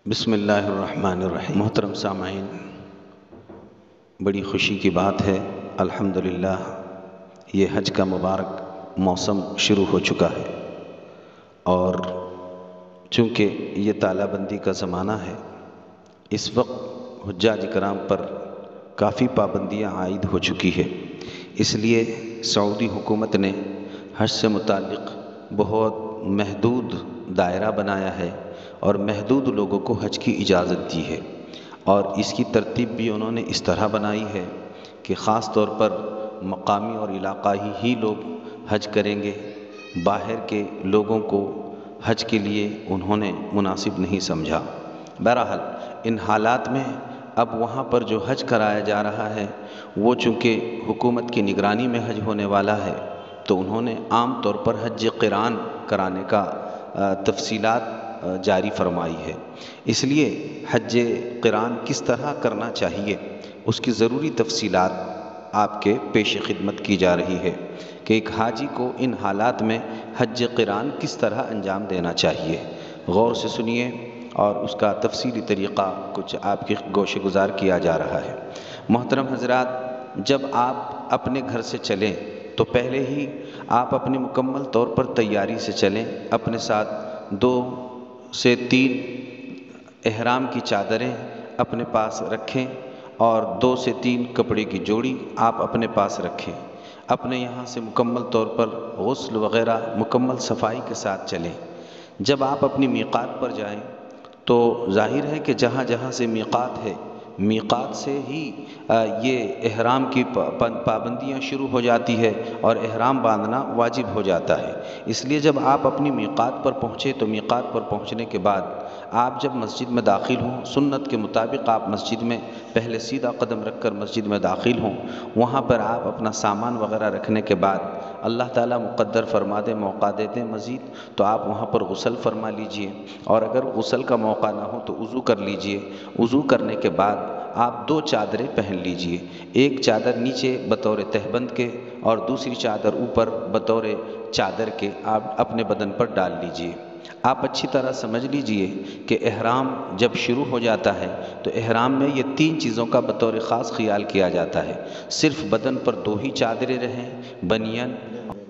بسم اللہ الرحمن الرحیم۔ محترم سامعین، بڑی خوشی کی بات ہے، الحمدللہ یہ حج کا مبارک موسم شروع ہو چکا ہے، اور چونکہ یہ تالا بندی کا زمانہ ہے، اس وقت حجاج کرام پر کافی پابندیاں عائد ہو چکی ہے۔ اس لیے سعودی حکومت نے حج سے متعلق بہت محدود دائرہ بنایا ہے اور محدود لوگوں کو حج کی اجازت دی ہے، اور اس کی ترتیب بھی انہوں نے اس طرح بنائی ہے کہ خاص طور پر مقامی اور علاقائی ہی لوگ حج کریں گے۔ باہر کے لوگوں کو حج کے لیے انہوں نے مناسب نہیں سمجھا۔ بہرحال ان حالات میں اب وہاں پر جو حج کرایا جا رہا ہے وہ چونکہ حکومت کی نگرانی میں حج ہونے والا ہے، تو انہوں نے عام طور پر حج قران کرانے کا تفصیلات جاری فرمائی ہے۔ اس لیے حج قران کس طرح کرنا چاہیے اس کی ضروری تفصیلات آپ کے پیش خدمت کی جا رہی ہے کہ ایک حاجی کو ان حالات میں حج قران کس طرح انجام دینا چاہیے۔ غور سے سنیے اور اس کا تفصیلی طریقہ کچھ آپ کی گوش گزار کیا جا رہا ہے۔ محترم حضرات، جب آپ اپنے گھر سے چلیں تو پہلے ہی آپ اپنی مکمل طور پر تیاری سے چلیں۔ اپنے ساتھ 2 سے 3 احرام کی چادریں اپنے پاس رکھیں اور 2 سے 3 کپڑے کی جوڑی آپ اپنے پاس رکھیں۔ اپنے یہاں سے مکمل طور پر غسل وغیرہ مکمل صفائی کے ساتھ چلیں۔ جب آپ اپنی میقات پر جائیں تو ظاہر ہے کہ جہاں جہاں سے میقات ہے، میقات سے ہی یہ احرام کی پابندیاں شروع ہو جاتی ہے اور احرام باندھنا واجب ہو جاتا ہے۔ اس لیے جب آپ اپنی میقات پر پہنچے تو میقات پر پہنچنے کے بعد آپ جب مسجد میں داخل ہوں، سنت کے مطابق آپ مسجد میں پہلے سیدھا قدم رکھ کر مسجد میں داخل ہوں۔ وہاں پر آپ اپنا سامان وغیرہ رکھنے کے بعد اللہ تعالیٰ مقدر فرما دے، موقع دے دیں مزید، تو آپ وہاں پر غسل فرما لیجئے، اور اگر غسل کا موقع نہ ہو تو وضو کر لیجئے۔ وضو کرنے کے بعد آپ 2 چادریں پہن لیجئے، ایک چادر نیچے بطور تہبند کے اور دوسری چادر اوپر بطور چادر کے آپ اپنے بدن پر ڈال لیجئے۔ آپ اچھی طرح سمجھ لیجئے کہ احرام جب شروع ہو جاتا ہے تو احرام میں یہ 3 چیزوں کا بطور خاص خیال کیا جاتا ہے۔ صرف بدن پر 2 ہی چادریں رہیں، بنیان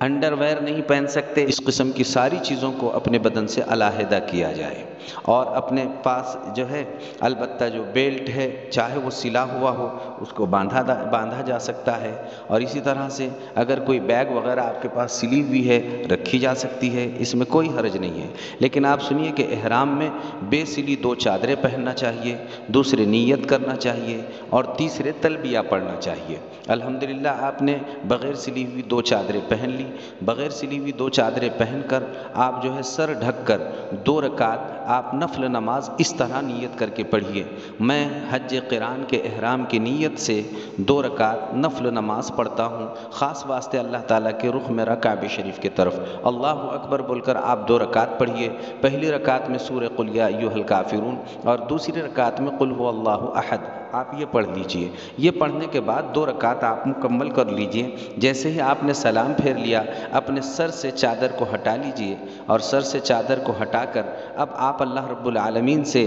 انڈر ویئر نہیں پہن سکتے، اس قسم کی ساری چیزوں کو اپنے بدن سے علیحدہ کیا جائے، اور اپنے پاس جو ہے البتہ جو بیلٹ ہے چاہے وہ سلا ہوا ہو اس کو باندھا جا سکتا ہے، اور اسی طرح سے اگر کوئی بیگ وغیرہ آپ کے پاس سلی ہوئی ہے رکھی جا سکتی ہے، اس میں کوئی حرج نہیں ہے۔ لیکن آپ سنیے کہ احرام میں بے سلی 2 چادریں پہننا چاہیے، دوسرے نیت کرنا چاہیے، اور تیسرے تلبیہ پڑھنا چاہیے۔ الحمدللہ آپ نے بغیر سلی ہوئی 2 چادریں پہن لی۔ بغیر سلی ہوئی 2 چادریں پہن کر آپ جو ہے سر ڈھک کر 2 رکعت آپ نفل نماز اس طرح نیت کر کے پڑھیے: میں حج قران کے احرام کی نیت سے 2 رکعت نفل نماز پڑھتا ہوں، خاص واسطے اللہ تعالیٰ کے رخ میرا کعبہ شریف کی طرف۔ اللہ اکبر بول کر آپ 2 رکعت پڑھیے۔ پہلی رکعت میں سورہ قل یا ایھا الکافرون اور دوسری رکعت میں قل ھو اللہ احد آپ یہ پڑھ لیجئے۔ یہ پڑھنے کے بعد 2 رکعت آپ مکمل کر لیجئے۔ جیسے ہی آپ نے سلام پھیر لیا، اپنے سر سے چادر کو ہٹا لیجئے، اور سر سے چادر کو ہٹا کر اب آپ اللہ رب العالمین سے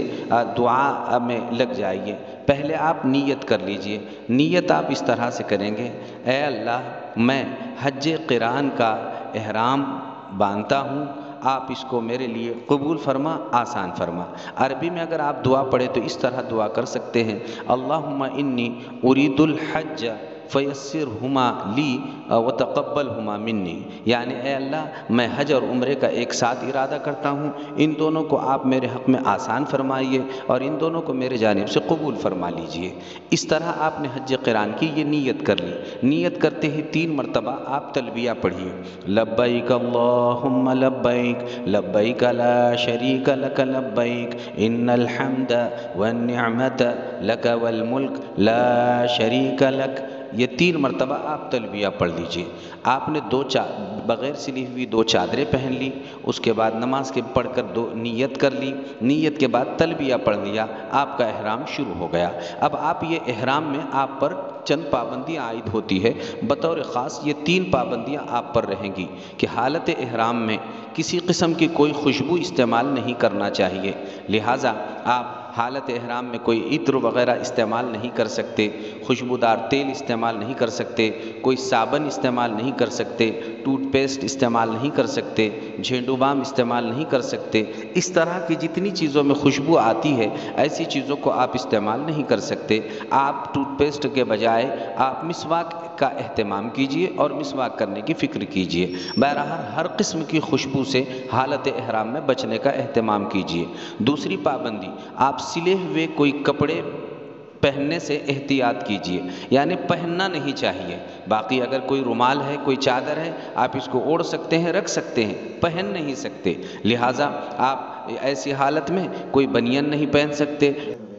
دعا میں لگ جائیے۔ پہلے آپ نیت کر لیجئے۔ نیت آپ اس طرح سے کریں گے: اے اللہ، میں حج قران کا احرام باندھتا ہوں، آپ اس کو میرے لیے قبول فرما، آسان فرما۔ عربی میں اگر آپ دعا پڑھیں تو اس طرح دعا کر سکتے ہیں: اللہم انی ارید الحج فیسرہما لی وتقبلہما منی، یعنی اے اللہ میں حج اور عمرے کا ایک ساتھ ارادہ کرتا ہوں، ان دونوں کو آپ میرے حق میں آسان فرمائیے اور ان دونوں کو میرے جانب سے قبول فرما لیجئے۔ اس طرح آپ نے حج قران کی یہ نیت کر لی۔ نیت کرتے ہی 3 مرتبہ آپ تلبیہ پڑھیے: لبیک اللہم لبیک، لبیک لا شریک لک لبیک، ان الحمد والنعمت لک والملک لا شریک لک۔ یہ 3 مرتبہ آپ تلبیہ پڑھ لیجئے۔ آپ نے بغیر سلی ہوئی 2 چادریں پہن لی، اس کے بعد نماز کے پڑھ کر نیت کر لی، نیت کے بعد تلبیہ پڑھ لیا، آپ کا احرام شروع ہو گیا۔ اب آپ یہ احرام میں آپ پر چند پابندیاں عائد ہوتی ہے۔ بطور خاص یہ 3 پابندیاں آپ پر رہیں گی کہ حالت احرام میں کسی قسم کی کوئی خوشبو استعمال نہیں کرنا چاہیے، لہٰذا آپ حالت احرام میں کوئی عطر وغیرہ استعمال نہیں کر سکتے، خوشبودار تیل استعمال نہیں کر سکتے، کوئی صابن استعمال نہیں کر سکتے، ٹوتھ پیسٹ استعمال نہیں کر سکتے، جھینڈو بام استعمال نہیں کر سکتے۔ اس طرح کی جتنی چیزوں میں خوشبو آتی ہے ایسی چیزوں کو آپ استعمال نہیں کر سکتے۔ آپ ٹوتھ پیسٹ کے بجائے آپ مسواک کا اہتمام کیجئے اور مسواک کرنے کی فکر کیجئے۔ بہرحال ہر قسم کی خوشبو سے حالت احرام میں بچنے کا اہتمام کیجئے۔ دوسری پابندی، آپ سلے ہوئے کوئی کپڑے پہننے سے احتیاط کیجئے، یعنی پہننا نہیں چاہیے۔ باقی اگر کوئی رومال ہے، کوئی چادر ہے، آپ اس کو اوڑھ سکتے ہیں، رکھ سکتے ہیں، پہن نہیں سکتے۔ لہٰذا آپ ایسی حالت میں کوئی بنین نہیں پہن سکتے،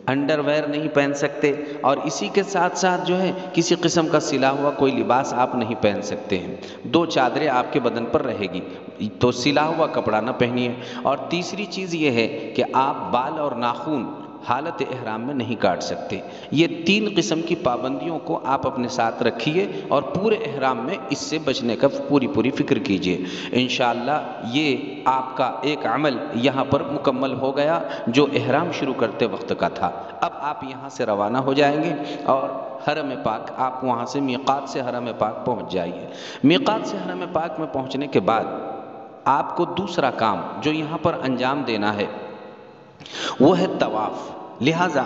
انڈر ویئر نہیں پہن سکتے، اور اسی کے ساتھ ساتھ جو ہے کسی قسم کا سلا ہوا کوئی لباس آپ نہیں پہن سکتے ہیں۔ 2 چادریں آپ کے بدن پر رہے گی، تو سلا ہوا کپڑا نہ پہنیے۔ اور تیسری چیز یہ ہے کہ آپ بال اور ناخن حالت احرام میں نہیں کاٹ سکتے۔ یہ 3 قسم کی پابندیوں کو آپ اپنے ساتھ رکھیے اور پورے احرام میں اس سے بچنے کا پوری فکر کیجیے۔ انشاءاللہ یہ آپ کا ایک عمل یہاں پر مکمل ہو گیا جو احرام شروع کرتے وقت کا تھا۔ اب آپ یہاں سے روانہ ہو جائیں گے اور حرم پاک، آپ وہاں سے میقات سے حرم پاک پہنچ جائیے۔ میقات سے حرم پاک میں پہنچنے کے بعد آپ کو دوسرا کام جو یہاں پر انجام دینا ہے وہ ہے طواف۔ لہٰذا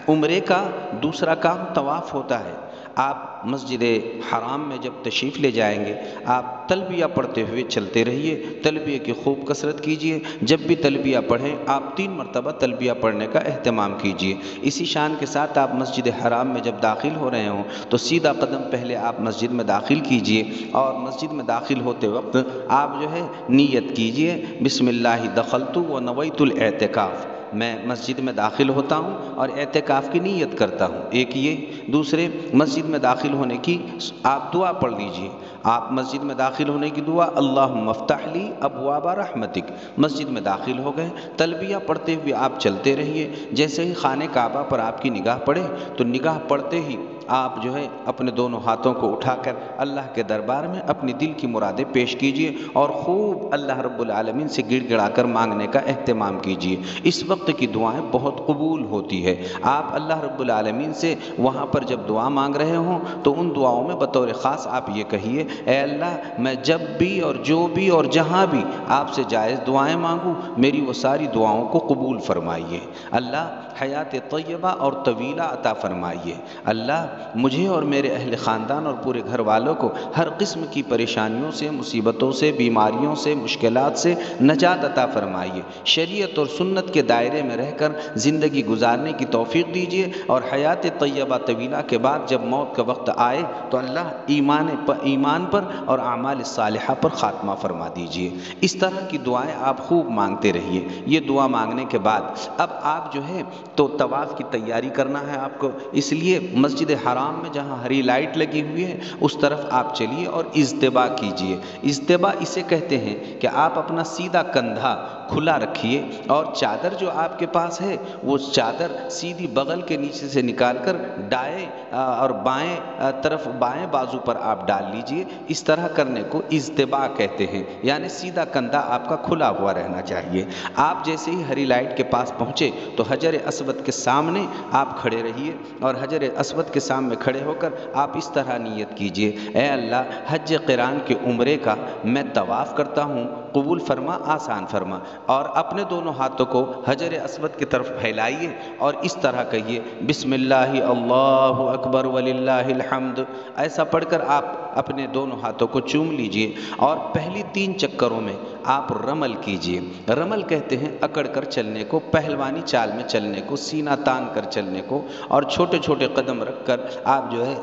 عمرے کا دوسرا کام طواف ہوتا ہے۔ آپ مسجد حرام میں جب تشریف لے جائیں گے آپ تلبیہ پڑھتے ہوئے چلتے رہیے، تلبیہ کی خوب کثرت کیجیے۔ جب بھی تلبیہ پڑھیں آپ 3 مرتبہ تلبیہ پڑھنے کا اہتمام کیجیے۔ اسی شان کے ساتھ آپ مسجد حرام میں جب داخل ہو رہے ہوں تو سیدھا قدم پہلے آپ مسجد میں داخل کیجیے، اور مسجد میں داخل ہوتے وقت آپ جو ہے نیت کیجیے، بسم اللہ دخلت و نویت الاعتکاف، میں مسجد میں داخل ہوتا ہوں اور اعتکاف کی نیت کرتا ہوں۔ ایک یہ، دوسرے مسجد میں داخل ہونے کی آپ دعا پڑھ لیجئے۔ آپ مسجد میں داخل ہونے کی دعا، اللہم افتح لی ابواب رحمتک، مسجد میں داخل ہو گئے، تلبیہ پڑھتے ہوئے آپ چلتے رہیے۔ جیسے ہی خانہ کعبہ پر آپ کی نگاہ پڑے تو نگاہ پڑتے ہی آپ جو ہے اپنے دونوں ہاتھوں کو اٹھا کر اللہ کے دربار میں اپنی دل کی مرادیں پیش کیجئے اور خوب اللہ رب العالمین سے گڑ گڑا کر مانگنے کا اہتمام کیجئے۔ اس وقت کی دعائیں بہت قبول ہوتی ہے۔ آپ اللہ رب العالمین سے وہاں پر جب دعا مانگ رہے ہوں تو ان دعاؤں میں بطور خاص آپ یہ کہیے، اے اللہ میں جب بھی اور جو بھی اور جہاں بھی آپ سے جائز دعائیں مانگوں میری وہ ساری دعاؤں کو قبول فرمائیے۔ اللہ حیات طیبہ اور طویلہ عطا فرمائیے۔ اللہ مجھے اور میرے اہل خاندان اور پورے گھر والوں کو ہر قسم کی پریشانیوں سے، مصیبتوں سے، بیماریوں سے، مشکلات سے نجات عطا فرمائیے۔ شریعت اور سنت کے دائرے میں رہ کر زندگی گزارنے کی توفیق دیجیے، اور حیات طیبہ طویلہ کے بعد جب موت کا وقت آئے تو اللہ ایمان پر اور اعمال صالحہ پر خاتمہ فرما دیجیے۔ اس طرح کی دعائیں آپ خوب مانگتے رہیے۔ یہ دعا مانگنے کے بعد اب آپ جو ہے تو طواف کی تیاری کرنا ہے آپ کو، اس لیے مسجد حرام میں جہاں ہری لائٹ لگی ہوئی ہے اس طرف آپ چلیے اور اجتباء کیجیے۔ اجتباء اسے کہتے ہیں کہ آپ اپنا سیدھا کندھا کھلا رکھیے اور چادر جو آپ کے پاس ہے وہ چادر سیدھی بغل کے نیچے سے نکال کر دائیں اور بائیں طرف بائیں بازو پر آپ ڈال لیجئے۔ اس طرح کرنے کو اجتباء کہتے ہیں، یعنی سیدھا کندھا آپ کا کھلا ہوا رہنا چاہیے۔ آپ جیسے ہی ہری لائٹ کے پاس پہنچے تو حجر اسود کے سامنے آپ کھڑے رہیے، اور حجر اسود کے سامنے کھڑے ہو کر آپ اس طرح نیت کیجئے، اے اللہ حج قران کے عمرے کا میں طواف کرتا ہوں، قبول فرما، آسان فرما، اور اپنے دونوں ہاتھوں کو حجر اسود کی طرف پھیلائیے اور اس طرح کہیے، بسم اللہ اللہ اکبر وللہ الحمد۔ ایسا پڑھ کر آپ اپنے دونوں ہاتھوں کو چوم لیجئے اور پہلی 3 چکروں میں آپ رمل کیجئے۔ رمل کہتے ہیں اکڑ کر چلنے کو، پہلوانی چال میں چلنے کو، سینہ تان کر چلنے کو، اور چھوٹے چھوٹے قدم رکھ کر آپ جو ہے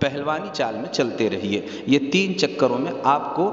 پہلوانی چال میں چلتے رہیے۔ یہ 3 چکروں میں آپ کو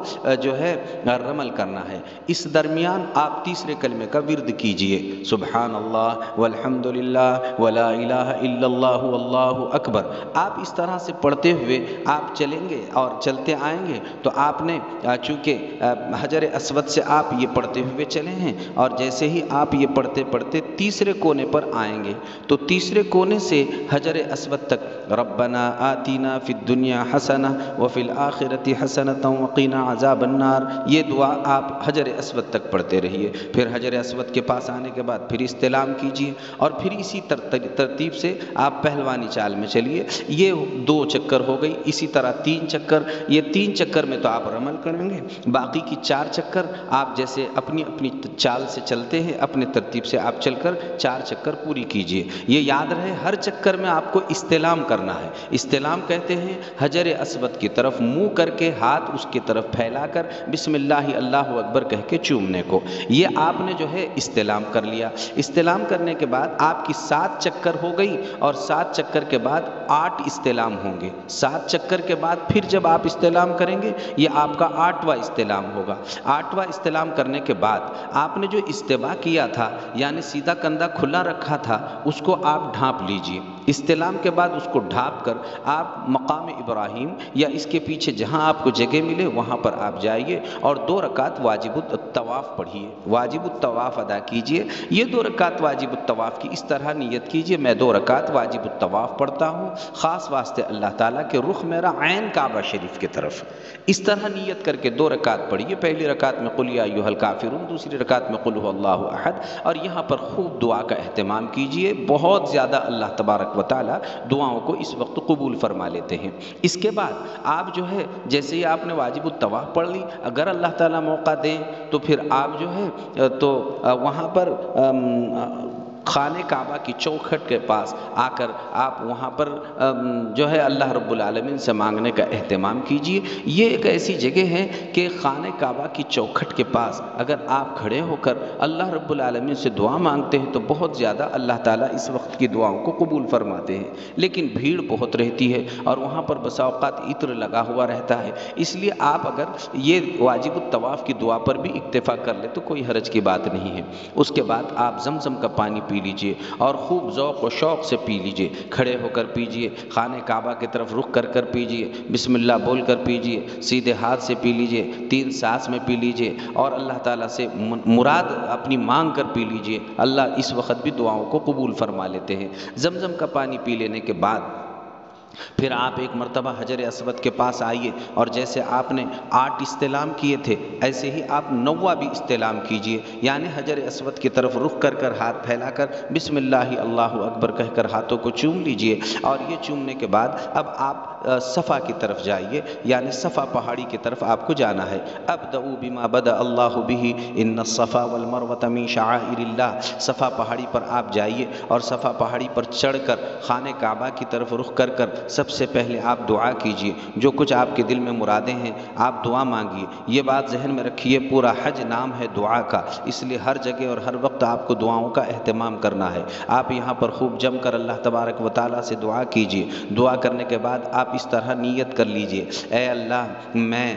جو ہے رمل کرنا ہے۔ اس درمیان آپ تیسرے کلمے کا ورد کیجئے، سبحان اللہ والحمد للہ ولا الہ الا اللہ واللہ اکبر۔ آپ اس طرح سے پڑھتے ہوئے آپ چلیں گے اور چلتے آئیں گے تو آپ نے چونکہ حجر اسود سے آپ یہ پڑھتے ہوئے چلے ہیں، اور جیسے ہی آپ یہ پڑھتے پڑھتے تیسرے کونے پر آئیں گے تو تیسرے کونے سے حجر اسود تک ربنا آتینا آتنا فی الدنیا حسنہ وفی الآخرۃ حسنۃ وقنا عذاب النار، یہ دعا آپ حجر اسود تک پڑھتے رہیے۔ پھر حجر اسود کے پاس آنے کے بعد پھر استلام کیجیے، اور پھر اسی ترتیب سے آپ پہلوانی چال میں چلیے۔ یہ 2 چکر ہو گئی، اسی طرح 3 چکر، یہ 3 چکر میں تو آپ رمل کریں گے، باقی کی 4 چکر آپ جیسے اپنی اپنی چال سے چلتے ہیں اپنے ترتیب سے آپ چل کر 4 چکر پوری کیجیے۔ یہ یاد رہے ہر چکر میں آپ کو استلام کرنا ہے۔ استلام کہتے ہیں حجر اسود کی طرف منہ کر کے ہاتھ اس کی طرف پھیلا کر بسم اللہ اللہ اکبر کہہ کے چومنے کو، یہ آپ نے جو ہے استلام کر لیا۔ استلام کرنے کے بعد آپ کی 7 چکر ہو گئی، اور 7 چکر کے بعد 8 استلام ہوں گے۔ 7 چکر کے بعد پھر جب آپ استلام کریں گے یہ آپ کا 8واں استلام ہوگا۔ 8واں استلام کرنے کے بعد آپ نے جو استوا کیا تھا یعنی سیدھا کندھا کھلا رکھا تھا اس کو آپ ڈھانپ لیجئے۔ استلام کے بعد اس کو ڈھانپ کر آپ مقام ابراہیم یا اس کے پیچھے جہاں آپ کو جگہ ملے وہاں پر آپ جائیے، اور 2 رکعت واجب الطواف پڑھیے، واجب الطواف ادا کیجئے۔ یہ 2 رکعت واجب الطواف کی اس طرح نیت کیجئے، میں 2 رکعت واجب الطواف پڑھتا ہوں خاص واسطے اللہ تعالیٰ کے رخ میرا عین کعبہ شریف کی طرف، اس طرح نیت کر کے 2 رکعت پڑھیے۔ پہلی رکعت میں قل یا ایھا الکافرون، دوسری رکعت میں قل ھو اللہ احد، اور یہاں پر خوب دعا کا اہتمام کیجئے۔ بہت زیادہ اللہ تبارک و تعالیٰ دعاؤں کو اس وقت قبول فرما لیتے ہیں۔ اس کے بعد آپ جو ہے جیسے ہی آپ نے واجب الطواف پڑھ لی، اگر اللہ تعالیٰ موقع دیں تو پھر آپ جو ہے تو وہاں پر خانہ کعبہ کی چوکھٹ کے پاس آ کر آپ وہاں پر جو ہے اللہ رب العالمین سے مانگنے کا اہتمام کیجئے۔ یہ ایک ایسی جگہ ہے کہ خانہ کعبہ کی چوکھٹ کے پاس اگر آپ کھڑے ہو کر اللہ رب العالمین سے دعا مانگتے ہیں تو بہت زیادہ اللہ تعالیٰ اس وقت کی دعاؤں کو قبول فرماتے ہیں، لیکن بھیڑ بہت رہتی ہے اور وہاں پر بسا اوقات عطر لگا ہوا رہتا ہے، اس لیے آپ اگر یہ واجب الطواف کی دعا پر بھی اکتفا کر لیں تو کوئی حرج کی بات نہیں ہے۔ اس کے بعد آپ زمزم کا پانی پی لیجئے اور خوب ذوق و شوق سے پی لیجئے، کھڑے ہو کر پیجئے، خانہ کعبہ کی طرف رخ کر کر پیجئے، بسم اللہ بول کر پیجئے، سیدھے ہاتھ سے پی لیجئے، 3 سانس میں پی لیجئے، اور اللہ تعالیٰ سے مراد اپنی مانگ کر پی لیجئے۔ اللہ اس وقت بھی دعاؤں کو قبول فرما لیتے ہیں۔ زمزم کا پانی پی لینے کے بعد پھر آپ ایک مرتبہ حجر اسود کے پاس آئیے، اور جیسے آپ نے 8 استلام کیے تھے ایسے ہی آپ 9واں بھی استلام کیجئے، یعنی حجر اسود کی طرف رخ کر کر ہاتھ پھیلا کر بسم اللہ اللہ اکبر کہہ کر ہاتھوں کو چوم لیجئے، اور یہ چومنے کے بعد اب آپ صفا کی طرف جائیے، یعنی صفا پہاڑی کی طرف آپ کو جانا ہے۔ ابدؤ بما بدأ اللہ بہ ان الصفا والمروۃ من شعائر اللہ، صفا پہاڑی پر آپ جائیے اور صفا پہاڑی پر چڑھ کر خانہ کعبہ کی طرف رخ کر کر سب سے پہلے آپ دعا کیجئے، جو کچھ آپ کے دل میں مرادیں ہیں آپ دعا مانگیے۔ یہ بات ذہن میں رکھیے، پورا حج نام ہے دعا کا، اس لیے ہر جگہ اور ہر وقت آپ کو دعاؤں کا اہتمام کرنا ہے۔ آپ یہاں پر خوب جم کر اللہ تبارک و تعالیٰ سے دعا کیجئے۔ دعا کرنے کے بعد آپ اس طرح نیت کر لیجئے، اے اللہ میں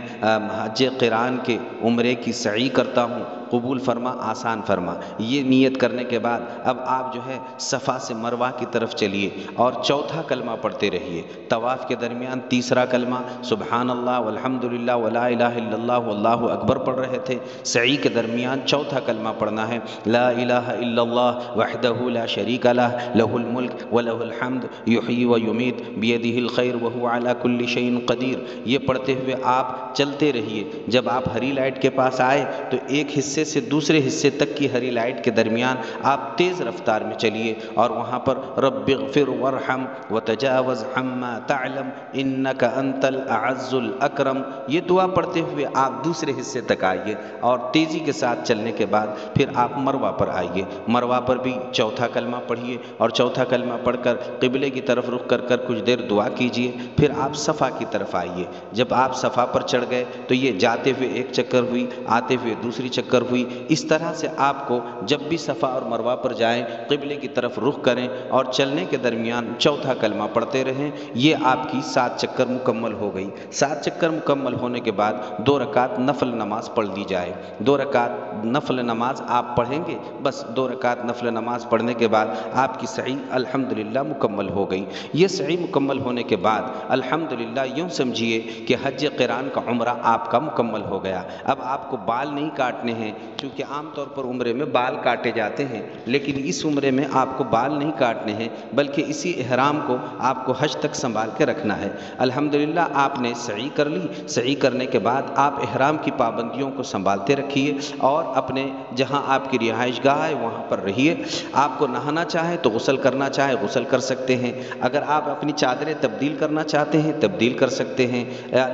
حج قران کے عمرے کی سعی کرتا ہوں، قبول فرما، آسان فرما۔ یہ نیت کرنے کے بعد اب آپ جو ہے صفا سے مروہ کی طرف چلیے اور 4تھا کلمہ پڑھتے رہیے۔ طواف کے درمیان 3را کلمہ سبحان اللہ والحمد للہ ولا الہ الا اللہ واللہ اکبر پڑھ رہے تھے، سعی کے درمیان 4تھا کلمہ پڑھنا ہے، لا الہ الا اللہ وحدہ لا شریک لہ لہ الملک ولہ الحمد یحیی ویمیت بیدہ الخیر وہو علی کل شیء قدیر۔ یہ پڑھتے ہوئے آپ چلتے رہیے۔ جب آپ ہری لائٹ کے پاس آئے تو ایک حصے سے دوسرے حصے تک کی ہری لائٹ کے درمیان آپ تیز رفتار میں چلیے، اور وہاں پر رب اغفر وارحم وتجاوز عما تعلم انک انت الاعز الاکرم، یہ دعا پڑھتے ہوئے آپ دوسرے حصے تک آئیے، اور تیزی کے ساتھ چلنے کے بعد پھر آپ مروہ پر آئیے۔ مروہ پر بھی 4تھا کلمہ پڑھیے، اور 4تھا کلمہ پڑھ کر قبلے کی طرف رخ کر کر کچھ دیر دعا کیجیے۔ پھر آپ صفا کی طرف آئیے۔ جب آپ صفا پر چڑھ گئے تو یہ جاتے ہوئے ایک چکر ہوئی، آتے ہوئے دوسری چکر ہوئی، اس طرح سے آپ کو جب بھی صفا اور مروہ پر جائیں قبلے کی طرف رخ کریں اور چلنے کے درمیان 4تھا کلمہ پڑھتے رہیں۔ یہ آپ کی 7 چکر مکمل ہو گئی۔ 7 چکر مکمل ہونے کے بعد 2 رکعت نفل نماز پڑھ لی جائے۔ 2 رکعت نفل نماز آپ پڑھیں گے، بس 2 رکعت نفل نماز پڑھنے کے بعد آپ کی سعی الحمدللہ مکمل ہو گئی۔ یہ سعی مکمل ہونے کے بعد الحمدللہ یوں سمجھیے کہ حج قران کا عمرہ آپ کا مکمل ہو گیا۔ اب آپ کو بال نہیں کاٹنے ہیں، چونکہ عام طور پر عمرے میں بال کاٹے جاتے ہیں، لیکن اس عمرے میں آپ کو بال نہیں کاٹنے ہیں، بلکہ اسی احرام کو آپ کو حج تک سنبھال کے رکھنا ہے۔ الحمدللہ آپ نے سعی کر لی، سعی کرنے کے بعد آپ احرام کی پابندیوں کو سنبھالتے رکھیے اور اپنے جہاں آپ کی رہائش گاہ ہے وہاں پر رہیے۔ آپ کو نہانا چاہے تو غسل کرنا چاہے غسل کر سکتے ہیں، اگر آپ اپنی چادریں تبدیل کرنا چاہتے ہیں تبدیل کر سکتے ہیں،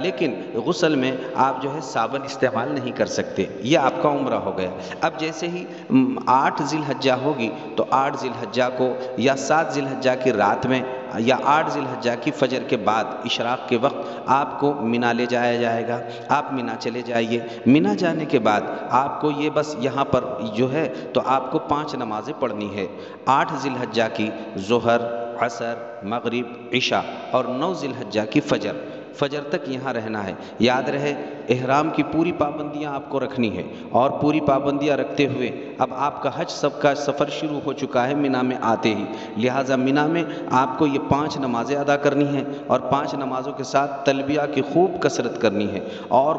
لیکن غسل میں آپ جو ہے صابن استعمال نہیں کر سکتے۔ یہ آپ کا عمرہ ہو گیا۔ اب جیسے ہی 8 ذی الحجہ ہوگی تو 8 ذی الحجہ کو یا 7 ذی الحجہ کی رات میں یا 8 ذی الحجہ کی فجر کے بعد اشراق کے وقت آپ کو مینا لے جایا جائے گا۔ آپ مینا چلے جائیے۔ مینا جانے کے بعد آپ کو یہ بس یہاں پر جو ہے تو آپ کو 5 نمازیں پڑھنی ہے۔ 8 ذی الحجہ کی ظہر، عصر، مغرب، عشاء اور 9 ذی الحجہ کی فجر تک یہاں رہنا ہے۔ یاد رہے احرام کی پوری پابندیاں آپ کو رکھنی ہے، اور پوری پابندیاں رکھتے ہوئے اب آپ کا حج سب کا سفر شروع ہو چکا ہے مینا میں آتے ہی، لہٰذا مینا میں آپ کو یہ 5 نمازیں ادا کرنی ہیں، اور 5 نمازوں کے ساتھ تلبیہ کی خوب کثرت کرنی ہے، اور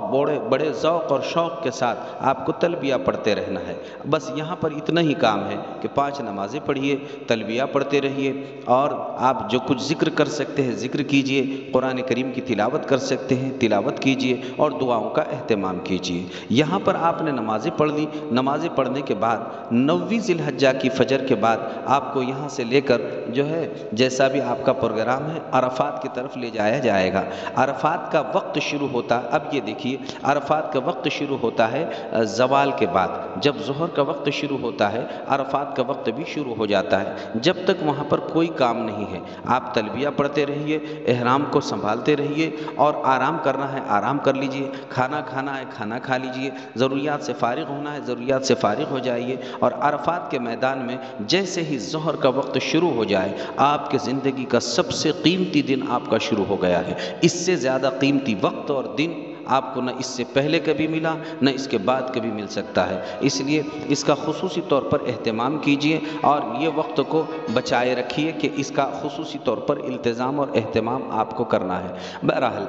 بڑے ذوق اور شوق کے ساتھ آپ کو تلبیہ پڑھتے رہنا ہے۔ بس یہاں پر اتنا ہی کام ہے کہ 5 نمازیں پڑھیے، تلبیہ پڑھتے رہیے، اور آپ جو کچھ ذکر کر سکتے ہیں ذکر کیجئے، قرآن کریم کی تلاوت کر سکتے ہیں تلاوت کیجئے، اور دعاؤں کا اہتمام کیجئے۔ یہاں پر آپ نے نمازیں پڑھ لی، نمازیں پڑھنے کے بعد 9 ذی الحجہ کی فجر کے بعد آپ کو یہاں سے لے کر جو ہے جیسا بھی آپ کا پروگرام ہے عرفات کی طرف لے جایا جائے گا۔ عرفات کا وقت شروع ہوتا، اب یہ دیکھیے عرفات کا وقت شروع ہوتا ہے زوال کے بعد۔ جب ظہر کا وقت شروع ہوتا ہے عرفات کا وقت بھی شروع ہو جاتا ہے۔ جب تک وہاں پر کوئی کام نہیں ہے آپ تلبیہ پڑھتے رہیے، احرام کو سنبھالتے رہیے، اور آرام کرنا ہے آرام کر لیجئے، کھانا کھانا ہے کھانا کھا لیجئے، ضروریات سے فارغ ہونا ہے ضروریات سے فارغ ہو جائیے، اور عرفات کے میدان میں جیسے ہی ظہر کا وقت شروع ہو جائے آپ کے زندگی کا سب سے قیمتی دن آپ کا شروع ہو گیا ہے۔ اس سے زیادہ قیمتی وقت اور دن آپ کو نہ اس سے پہلے کبھی ملا نہ اس کے بعد کبھی مل سکتا ہے، اس لیے اس کا خصوصی طور پر اہتمام کیجئے اور یہ وقت کو بچائے رکھیے کہ اس کا خصوصی طور پر التزام اور اہتمام آپ کو کرنا ہے۔ بہرحال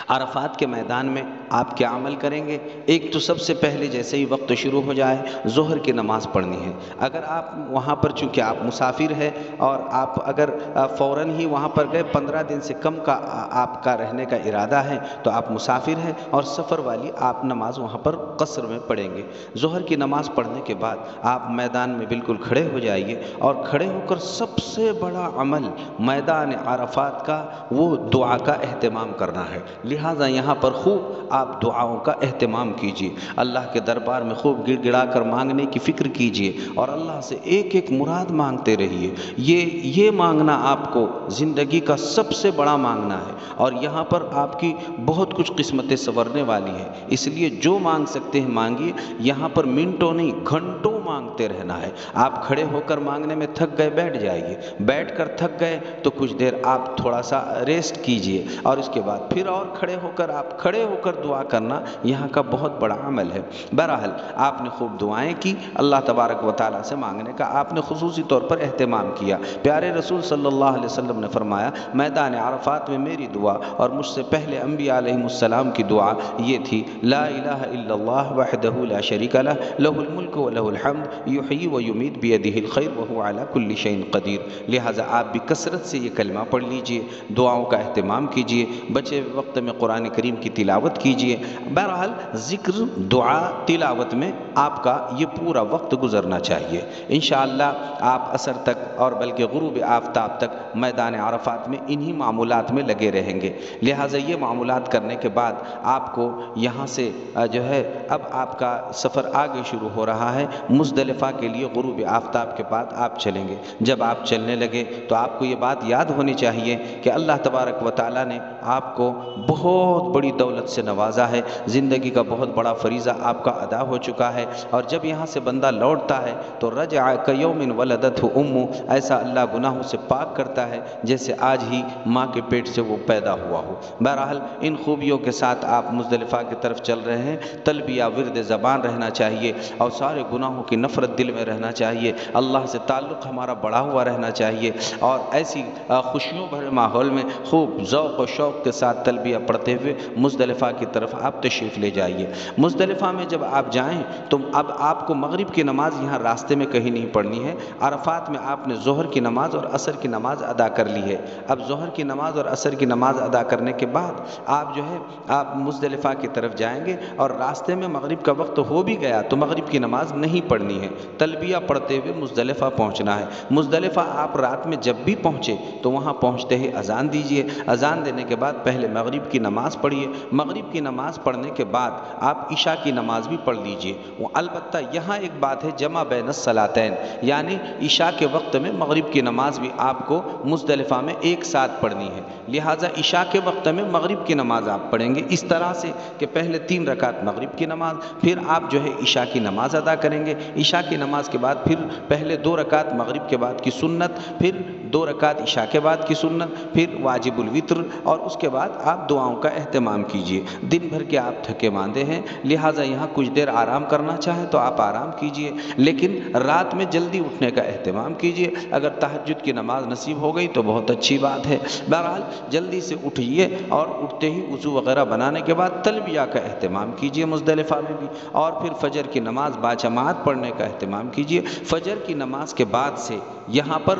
عرفات کے میدان میں آپ کیا عمل کریں گے؟ ایک تو سب سے پہلے جیسے ہی وقت شروع ہو جائے ظہر کی نماز پڑھنی ہے۔ اگر آپ وہاں پر چونکہ آپ مسافر ہیں اور آپ اگر فوراً ہی وہاں پر گئے 15 دن سے کم کا آپ کا رہنے کا ارادہ ہے تو آپ مسافر ہیں اور سفر والی آپ نماز وہاں پر قصر میں پڑھیں گے۔ ظہر کی نماز پڑھنے کے بعد آپ میدان میں بالکل کھڑے ہو جائیے، اور کھڑے ہو کر سب سے بڑا عمل میدان عرفات کا وہ دعا کا اہتمام کرنا ہے، لہٰذا یہاں پر خوب آپ دعاؤں کا اہتمام کیجئے، اللہ کے دربار میں خوب گڑ گڑا کر مانگنے کی فکر کیجئے، اور اللہ سے ایک ایک مراد مانگتے رہیے۔ یہ مانگنا آپ کو زندگی کا سب سے بڑا مانگنا ہے، اور یہاں پر آپ کی بہت کچھ قسمتیں سنورنے والی ہیں، اس لیے جو مانگ سکتے ہیں مانگیے، یہاں پر منٹوں نہیں گھنٹوں مانگتے رہنا ہے۔ آپ کھڑے ہو کر مانگنے میں تھک گئے بیٹھ جائیے، بیٹھ کر تھک گئے تو کچھ دیر آپ تھوڑا سا ریسٹ کیجئے، اور اس کے بعد پھر اور کھڑے ہو کر دعا کرنا یہاں کا بہت بڑا عمل ہے۔ بہرحال آپ نے خوب دعائیں کی، اللہ تبارک و تعالیٰ سے مانگنے کا آپ نے خصوصی طور پر اہتمام کیا۔ پیارے رسول صلی اللہ علیہ وسلم نے فرمایا میدان عرفات میں میری دعا اور مجھ سے پہلے انبیاء علیہ السلام کی دعا یہ تھی، لا الہ الا اللہ وحدہ لا شریک لہ لہ الملک و لہ الحمد یحیی و یمیت بیدہ الخیر وہو علی کل شیء قدیر۔ لہٰذا آپ بھی کثرت سے یہ کلمہ پڑھ لیجئے، دعاؤں کا اہتمام کیجئے، بچے وقت میں قرآن کریم کی تلاوت کیجئے۔ بہرحال ذکر، دعا، تلاوت میں آپ کا یہ پورا وقت گزرنا چاہیے۔ انشاءاللہ آپ عصر تک اور بلکہ غروب آفتاب تک میدان عرفات میں انہی معمولات میں لگے رہیں گے، لہٰذا یہ معمولات کرنے کے بعد آپ کو یہاں سے جو ہے اب آپ کا سفر آگے شروع ہو رہا ہے مزدلفہ کے لیے۔ غروب آفتاب کے بعد آپ چلیں گے۔ جب آپ چلنے لگے تو آپ کو یہ بات یاد ہونی چاہیے کہ اللہ تبارک و تعالیٰ نے آپ کو بہت بڑی دولت سے نوازا ہے، زندگی کا بہت بڑا فریضہ آپ کا ادا ہو چکا ہے، اور جب یہاں سے بندہ لوٹتا ہے تو رجع کیوم ولدتہ امہ، ایسا اللہ گناہوں سے پاک کرتا ہے جیسے آج ہی ماں کے پیٹ سے وہ پیدا ہوا ہو۔ بہرحال ان خوبیوں کے ساتھ آپ مزدلفہ کی طرف چل رہے ہیں، تلبیہ ورد زبان رہنا چاہیے، اور سارے گناہوں کی نفرت دل میں رہنا چاہیے، اللہ سے تعلق ہمارا بڑھا ہوا رہنا چاہیے، اور ایسی خوشیوں بھرے ماحول میں خوب ذوق و شوق کے ساتھ تلبیہ تلبیہ پڑھتے ہوئے مزدلفہ کی طرف آپ تشریف لے جائیے۔ مزدلفہ میں جب آپ جائیں تو اب آپ کو مغرب کی نماز یہاں راستے میں کہیں نہیں پڑھنی ہے۔ عرفات میں آپ نے ظہر کی نماز اور عصر کی نماز ادا کر لی ہے۔ اب ظہر کی نماز اور عصر کی نماز ادا کرنے کے بعد آپ جو ہے آپ مزدلفہ کی طرف جائیں گے، اور راستے میں مغرب کا وقت ہو بھی گیا تو مغرب کی نماز نہیں پڑھنی ہے، تلبیہ پڑھتے ہوئے مزدلفہ پہنچنا ہے۔ مزدلفہ آپ رات میں جب بھی پہنچے تو وہاں پہنچتے ہی اذان دیجئے، اذان دینے کے بعد پہلے مغرب کی نماز پڑھیے، مغرب کی نماز پڑھنے کے بعد آپ عشاء کی نماز بھی پڑھ لیجئے۔ وہ البتہ یہاں ایک بات ہے، جمع بین الصلاتین، یعنی عشاء کے وقت میں مغرب کی نماز بھی آپ کو مزدلفہ میں ایک ساتھ پڑھنی ہے، لہٰذا عشاء کے وقت میں مغرب کی نماز آپ پڑھیں گے اس طرح سے کہ پہلے 3 رکعت مغرب کی نماز، پھر آپ جو ہے عشاء کی نماز ادا کریں گے، عشاء کی نماز کے بعد پھر پہلے 2 رکعت مغرب کے بعد کی سنت، پھر 2 رکعت عشاء کے بعد کی سنت، پھر واجب الوتر، اور اس کے بعد آپ دعاؤں کا اہتمام کیجئے۔ دن بھر کے آپ تھکے ماندے ہیں، لہٰذا یہاں کچھ دیر آرام کرنا چاہیں تو آپ آرام کیجئے، لیکن رات میں جلدی اٹھنے کا اہتمام کیجئے۔ اگر تہجد کی نماز نصیب ہو گئی تو بہت اچھی بات ہے۔ بہرحال جلدی سے اٹھیے اور اٹھتے ہی وضو وغیرہ بنانے کے بعد تلبیہ کا اہتمام کیجئے مزدلفہ میں بھی، اور پھر فجر کی نماز باجماعت پڑھنے کا اہتمام کیجئے۔ فجر کی نماز کے بعد سے یہاں پر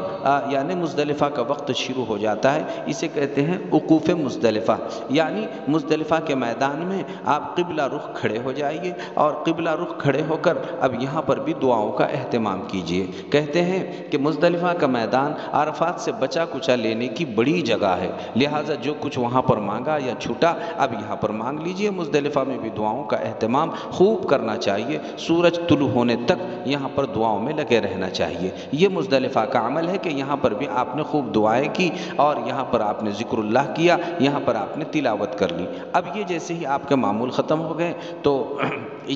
یعنی مزدلفہ کا وقت شروع ہو جاتا ہے، اسے کہتے ہیں وقوف مزدلفہ، یعنی مزدلفہ کے میدان میں آپ قبلہ رخ کھڑے ہو جائیے، اور قبلہ رخ کھڑے ہو کر اب یہاں پر بھی دعاؤں کا اہتمام کیجئے۔ کہتے ہیں کہ مزدلفہ کا میدان عرفات سے بچا کچا لینے کی بڑی جگہ ہے، لہٰذا جو کچھ وہاں پر مانگا یا چھوٹا اب یہاں پر مانگ لیجئے۔ مزدلفہ میں بھی دعاؤں کا اہتمام خوب کرنا چاہیے، سورج طلوع ہونے تک یہاں پر دعاؤں میں لگے رہنا چاہیے۔ یہ مزدلفہ کا عمل ہے کہ یہاں پر بھی آپ نے خوب دعائیں کی، اور یہاں پر آپ نے ذکر اللہ کیا، یہاں پر آپ نے تلاوت کر لی۔ اب یہ جیسے ہی آپ کے معمول ختم ہو گئے تو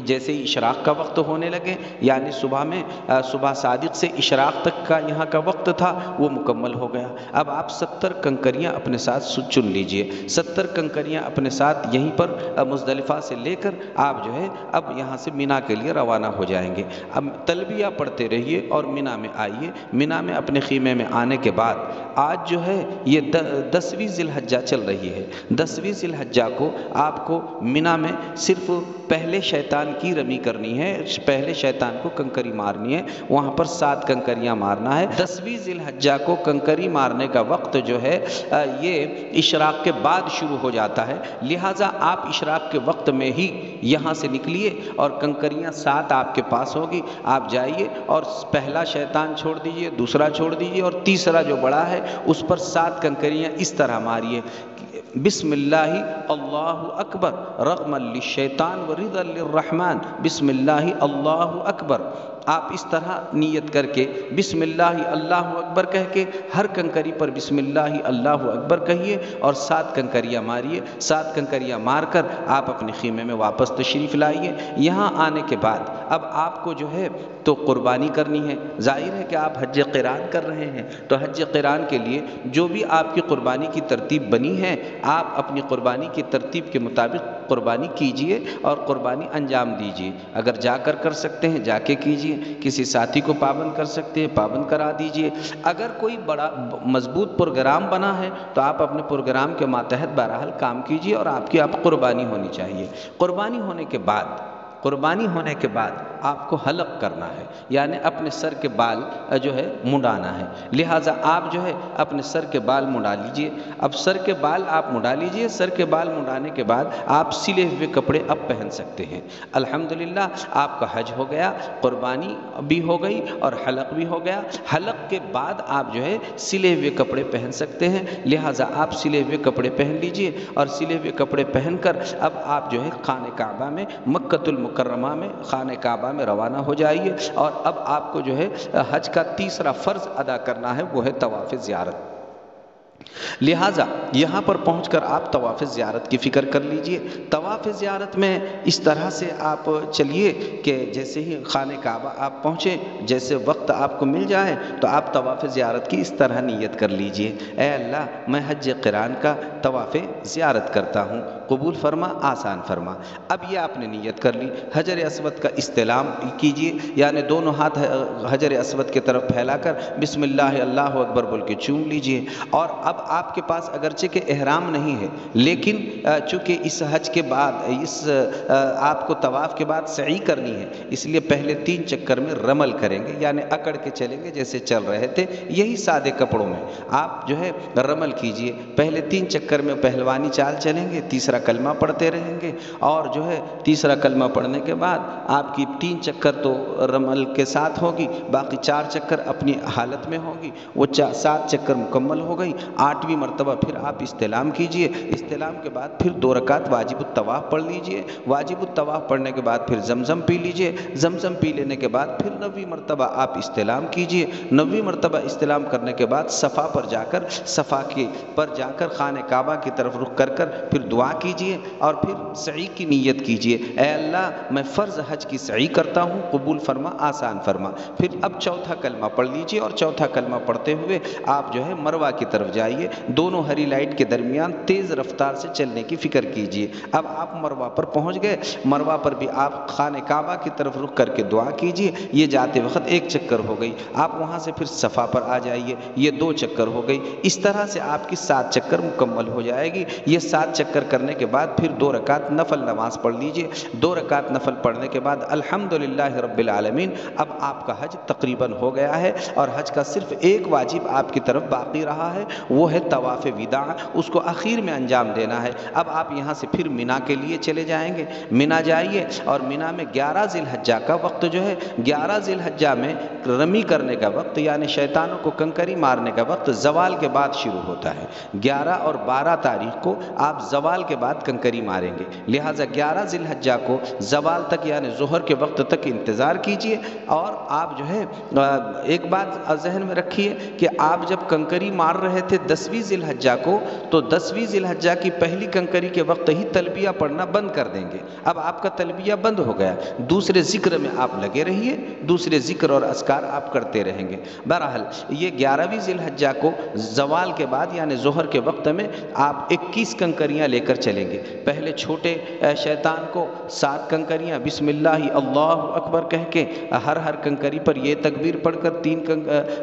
جیسے ہی اشراق کا وقت ہونے لگے، یعنی صبح میں صبح صادق سے اشراق تک کا یہاں کا وقت تھا وہ مکمل ہو گیا۔ اب آپ 70 کنکریاں اپنے ساتھ چن لیجئے، 70 کنکریاں اپنے ساتھ یہیں پر مزدلفہ سے لے کر آپ جو ہے اب یہاں سے مینا کے لیے روانہ ہو جائیں گے۔ اب تلبیہ پڑھتے رہیے اور مینا میں آئیے۔ مینا میں اپنے خیمے میں آنے کے بعد آج جو ہے یہ 10ویں ذی الحجہ چل رہی ہے، 10ویں ذی الحجہ کو آپ کو مینا میں صرف پہلے شیطان کی رمی کرنی ہے، پہلے شیطان کو کنکری مارنی ہے، وہاں پر 7 کنکریاں مارنا ہے۔ 10ویں ذی الحجہ کو کنکری مارنے کا وقت جو ہے یہ اشراق کے بعد شروع ہو جاتا ہے، لہٰذا آپ اشراق کے وقت میں ہی یہاں سے نکلیے، اور کنکریاں 7 آپ کے پاس ہوگی، آپ جائیے اور پہلا شیطان چھوڑ دیجئے، دوسرا چھوڑ دیجئے، اور تیسرا جو بڑا ہے اس پر 7 کنکریاں اس طرح ماریے: بسم اللہ اللہ اکبر رغما للشیطان ورضا للرحمن، بسم اللہ اللہ اکبر۔ آپ اس طرح نیت کر کے بسم اللہ اللہ اکبر کہہ کے ہر کنکری پر بسم اللہ اللہ اکبر کہیے، اور 7 کنکریاں ماریے۔ 7 کنکریاں مار کر آپ اپنے خیمے میں واپس تشریف لائیے۔ یہاں آنے کے بعد اب آپ کو جو ہے تو قربانی کرنی ہے۔ ظاہر ہے کہ آپ حج قران کر رہے ہیں، تو حج قران کے لیے جو بھی آپ کی قربانی کی ترتیب بنی ہے آپ اپنی قربانی کی ترتیب کے مطابق قربانی کیجئے اور قربانی انجام دیجئے۔ اگر جا کر سکتے ہیں جا کے کیجئے، کسی ساتھی کو پابند کر سکتے ہیں پابند کرا دیجئے۔ اگر کوئی بڑا مضبوط پروگرام بنا ہے تو آپ اپنے پروگرام کے ماتحت بہرحال کام کیجئے، اور آپ کی قربانی ہونی چاہیے۔ قربانی ہونے کے بعد آپ کو حلق کرنا ہے، یعنی اپنے سر کے بال جو ہے منڈانا ہے، لہٰذا آپ جو ہے اپنے سر کے بال منڈا لیجئے۔ اب سر کے بال آپ منڈا لیجئے، سر کے بال منڈانے کے بعد آپ سلے ہوئے کپڑے اب پہن سکتے ہیں۔ الحمدللہ آپ کا حج ہو گیا، قربانی بھی ہو گئی اور حلق بھی ہو گیا۔ حلق کے بعد آپ جو ہے سلے ہوئے کپڑے پہن سکتے ہیں، لہٰذا آپ سلے ہوئے کپڑے پہن لیجئے، اور سلے ہوئے کپڑے پہن کر اب آپ جو ہے خانہ کعبہ میں مکۃ المکرمہ میں خانہ کعبہ میں روانہ ہو جائیے، اور اب آپ کو جو ہے حج کا تیسرا فرض ادا کرنا ہے، وہ ہے طواف زیارت۔ لہٰذا یہاں پر پہنچ کر آپ طواف زیارت کی فکر کر لیجئے۔ طواف زیارت میں اس طرح سے آپ چلیے کہ جیسے ہی خانہ کعبہ آپ پہنچے، جیسے وقت آپ کو مل جائے تو آپ طواف زیارت کی اس طرح نیت کر لیجئے: اے اللہ، میں حج قران کا طواف زیارت کرتا ہوں، قبول فرما، آسان فرما۔ اب یہ آپ نے نیت کر لی، حجر اسود کا استلام کیجئے، یعنی دونوں ہاتھ حجر اسود کی طرف پھیلا کر بسم اللہ اللہ اکبر بول کے چوم لیجئے۔ اور اب آپ کے پاس اگرچہ کہ احرام نہیں ہے، لیکن چونکہ اس حج کے بعد آپ کو طواف کے بعد سعی کرنی ہے، اس لیے پہلے 3 چکر میں رمل کریں گے، یعنی اکڑ کے چلیں گے جیسے چل رہے تھے، یہی سادے کپڑوں میں آپ جو ہے رمل کیجئے۔ پہلے 3 چکر میں پہلوانی چال چلیں گے، تیسرا کلمہ پڑھتے رہیں گے، اور جو ہے تیسرا کلمہ پڑھنے کے بعد آپ کی 3 چکر تو رمل کے ساتھ ہوگی، باقی 4 چکر اپنی حالت میں ہوگی، وہ 7 چکر مکمل ہو گئی۔ 8ویں مرتبہ پھر آپ استلام کیجئے، استلام کے بعد پھر 2 رکعت واجب الطواف پڑھ لیجئے، واجب الطواف پڑھنے کے بعد پھر زمزم پی لیجئے، زمزم پی لینے کے بعد پھر 9ویں مرتبہ آپ استلام کیجئے، 9ویں مرتبہ استلام کرنے کے بعد صفا پر جا کر خانہ کعبہ کی طرف رخ کر پھر دعا کیجئے، اور پھر سعی کی نیت کیجئے، اے اللہ میں فرض حج کی سعی کرتا ہوں، قبول فرما، آسان فرما۔ پھر اب چوتھا کلمہ پڑھ لیجئے، اور چوتھا کلمہ پڑھتے ہوئے آپ جو ہے مروہ کی طرف جائیے، دونوں ہری لائٹ کے درمیان تیز رفتار سے چلنے کی فکر کیجئے۔ اب آپ مروہ پر پہنچ گئے، مروہ پر بھی آپ خانہ کعبہ کی طرف رخ کر کے دعا کیجئے، یہ جاتے وقت 1 چکر ہو گئی، آپ وہاں سے پھر صفا پر آ جائیے، یہ 2 چکر ہو گئی، اس طرح سے آپ کی 7 چکر مکمل ہو جائے گی۔ یہ 7 چکر کرنے کے بعد پھر 2 رکعت نفل نماز پڑھ لیجئے، 2 رکعت نفل پڑھنے کے بعد الحمدللہ رب العالمین، اب آپ کا حج تقریباً ہو گیا ہے، اور حج کا صرف ایک واجب آپ کی طرف باقی رہا ہے، وہ ہے طواف وداع، اس کو آخر میں انجام دینا ہے۔ اب آپ یہاں سے پھر مینا کے لیے چلے جائیں گے، مینا جائیے، اور مینا میں 11 ذی الحجہ کا وقت جو ہے، 11 ذی الحجہ میں رمی کرنے کا وقت، یعنی شیطانوں کو کنکری مارنے کا وقت زوال کے بعد شروع ہوتا ہے۔ 11 اور 12 تاریخ کو آپ زوال کے بعد کنکری ماریں گے، لہٰذا 11 ذی الحجہ کو زوال تک یعنی ظہر کے وقت تک انتظار کیجئے۔ اور آپ جو ہے ایک بات ذہن میں رکھیے کہ آپ جب کنکری مار رہے تھے 10ویں ذی الحجہ کو، تو 10ویں ذی الحجہ کی پہلی کنکری کے وقت ہی تلبیہ پڑھنا بند کر دیں گے، اب آپ کا تلبیہ بند ہو گیا، دوسرے ذکر میں آپ لگے رہیے، دوسرے ذکر اور اذکار آپ کرتے رہیں گے۔ بہرحال یہ 11ویں ذی الحجہ کو زوال کے بعد یعنی ظہر کے وقت میں آپ 21 کنکریاں لے کر چلیں گے، پہلے چھوٹے شیطان کو 7 کنکریاں بسم اللہ اللہ اکبر کہہ کے ہر کنکری پر یہ تکبیر پڑھ کر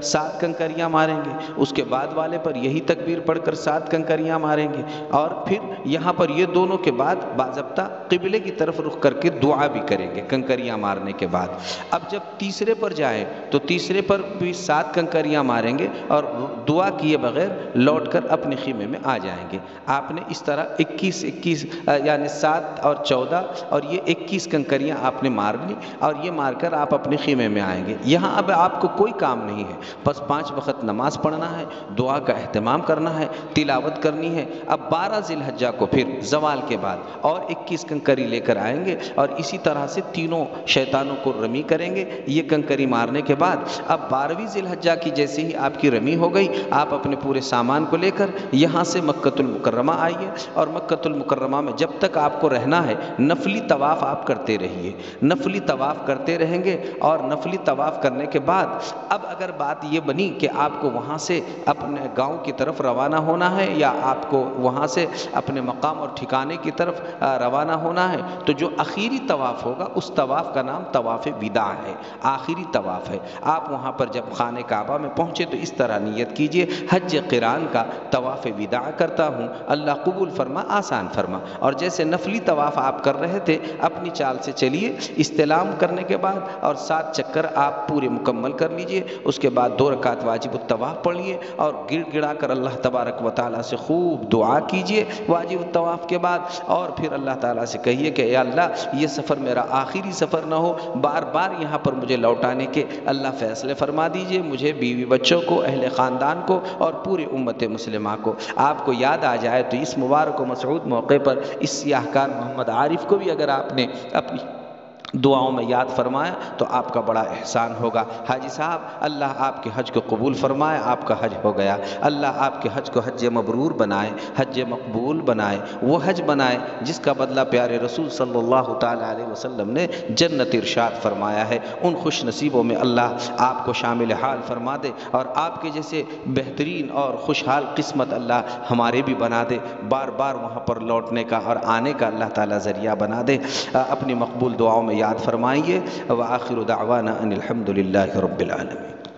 7 کنکریاں ماریں گے، اس کے بعد والے پر یہی تکبیر پڑھ کر 7 کنکریاں ماریں گے، اور پھر یہاں پر یہ دونوں کے بعد باضابطہ قبلے کی طرف رخ کر کے دعا بھی کریں گے کنکریاں مارنے کے بعد۔ اب جب تیسرے پر جائیں تو تیسرے پر بھی 7 کنکریاں ماریں گے، اور دعا کیے بغیر لوٹ کر اپنے خیمے میں آ جائیں گے۔ آپ نے اس طرح 21 یعنی 7 اور 14 اور یہ 21 کنکریاں آپ نے مار لی، اور یہ مار کر آپ اپنے خیمے میں آئیں گے۔ یہاں اب آپ کو کوئی کام نہیں ہے، بس 5 وقت نماز پڑھنا ہے، دعا کا اہتمام کرنا ہے، تلاوت کرنی ہے۔ اب 12 ذی الحجہ کو پھر زوال کے بعد اور 21 کنکری لے کر آئیں گے، اور اسی طرح سے تینوں شیطانوں کو رمی کریں گے۔ یہ کنکری مارنے کے بعد اب 12ویں ذی الحجہ کی جیسے ہی آپ کی رمی ہو گئی، آپ اپنے پورے سامان کو لے کر یہاں سے مکۃ المکرمہ آئیے، اور مکۃ المکرمہ میں جب تک آپ کو رہنا ہے نفلی طواف آپ کرتے رہیے، نفلی طواف کرتے رہیں گے، اور نفلی طواف کرنے کے بعد اب اگر بات یہ بنی کہ آپ کو وہاں سے اپنے گاؤں کی طرف روانہ ہونا ہے، یا آپ کو وہاں سے اپنے مقام اور ٹھکانے کی طرف روانہ ہونا ہے، تو جو آخری طواف ہوگا اس طواف کا نام طواف وداع ہے، آخری طواف ہے۔ آپ وہاں پر جب خانہ کعبہ میں پہنچے تو اس طرح نیت کیجئے، حج قران کا طواف وداع کرتا ہوں، اللہ قبول فرما، آسان فرما۔ اور جیسے نفلی طواف آپ کر رہے تھے اپنی چال سے چلیے، استلام کرنے کے بعد اور 7 چکر آپ پورے مکمل کر لیجئے، اس کے بعد 2 رکعت واجب الطواف پڑھیے، اور گڑ گڑا کر اللہ تبارک و تعالیٰ سے خوب دعا کیجئے واجب الطواف کے بعد، اور پھر اللہ تعالیٰ سے کہیے کہ اے اللہ یہ سفر میرا آخری سفر نہ ہو، بار بار یہاں پر مجھے لوٹانے کے اللہ فیصلے فرما دیجئے، مجھے بیوی بچوں کو، اہل خاندان کو، اور پوری امت مسلمہ کو۔ آپ کو یاد آ جائے تو اس مبارک و مسعود موقع پر اس سیاہکار محمد عارف کو بھی اگر آپ نے اپنی دعاؤں میں یاد فرمایا تو آپ کا بڑا احسان ہوگا۔ حاجی صاحب اللہ آپ کے حج کو قبول فرمائے، آپ کا حج ہو گیا۔ اللہ آپ کے حج کو حج مبرور بنائے، حج مقبول بنائے، وہ حج بنائے جس کا بدلہ پیارے رسول صلی اللہ تعالیٰ علیہ وسلم نے جنت ارشاد فرمایا ہے۔ ان خوش نصیبوں میں اللہ آپ کو شامل حال فرما دے، اور آپ کے جیسے بہترین اور خوشحال قسمت اللہ ہمارے بھی بنا دے، بار بار وہاں پر لوٹنے کا اور آنے کا اللہ تعالیٰ ذریعہ بنا دے۔ اپنی مقبول دعاؤں میں یاد فرمائیے۔ وآخر دعوانا ان الحمد للہ رب العالمین۔